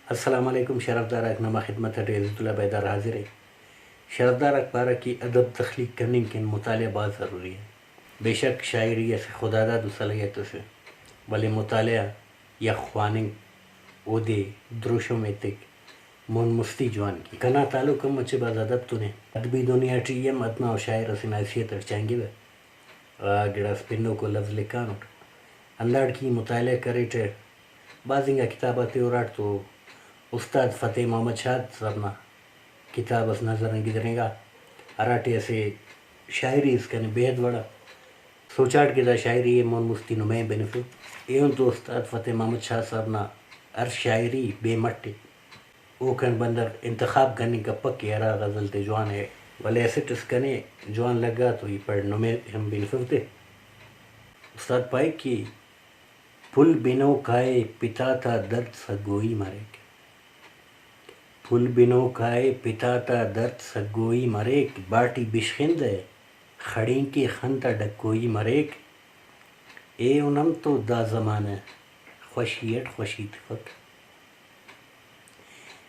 السلام علیکم شرفدار اکنما خدمت عزت اللہ بیدار حاضر ہے شرفدار اخبار کی ادب تخلیق کرنے کے مطالعہ بہت ضروری ہے. بے شک شاعری ایسے خدا داد و صلاحیتوں سے ولی مطالعہ یا خواننگ او دے دروشوں میں تک من مستی جوان کی کنا تعلق مجھے بعض ادب تو نے ادبی دنیا ٹیم ادنا و شاعر اسن حیثیت ارچانگی بے گڑا سپنوں کو لفظ لکھان انداڑ کی مطالعہ کرے ٹے بعضنگا کتابات اوراٹ تو استاد فتح محمد شاد صاحبنا کتاب اس نظر گزرے گا اراٹے ایسے شاعری اس کا بےحد بڑا سوچاٹ کے دا شاعری مون مستی نمائیں بینفٹ ایون تو استاد فتح محمد شاہ صاحبنا ہر شاعری بے مٹے او کن بندر انتخاب کرنے کا پک ارا غزل تے جوان ہے ولی ایسے ٹس کنے جوان لگا تو یہ پڑھ نمے ہم بینفٹ دے استاد پائے کہ پھل بنو کائے پتا تا درد سگوئی مریک پھل بنو کائے پتا تا درد سگوئی مریک باٹی بشخند ہے کھڑیں کی خنتا ڈکوئی مریک اے انم تو دا زمانہ خوشیٹ خوشی تفک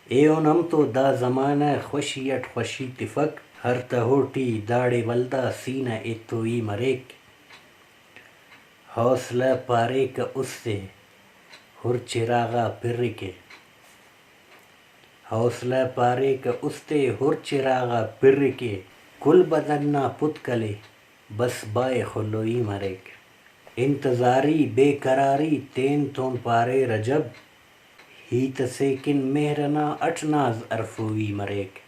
اے انم تو دا زمانہ خوشیٹ خوشی تفک ہر تہوٹی داڑے ولدا سینہ اتوئی مریک حوصلہ پارے کا اس سے ہر چراغا پر کے حوصلہ پارے کا اس تے ہر چراغا پر کے کل بدن نہ پت کلے بس بائے خلوئی مریک انتظاری بے قراری تین تون پارے رجب ہی تسیکن مہرنا اٹناز ارفوئی مریک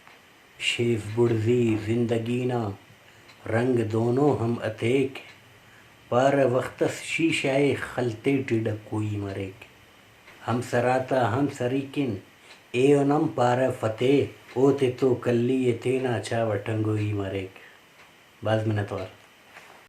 شیف بڑزی زندگینا رنگ دونوں ہم اتیک پار وقتس شیشائے خلتے ٹڈکوئی مریک ہم سراتا ہم سریکن اے انم پارا فتح او تے تو کلی تینا چا وٹنگوئی مریک بعض منتوار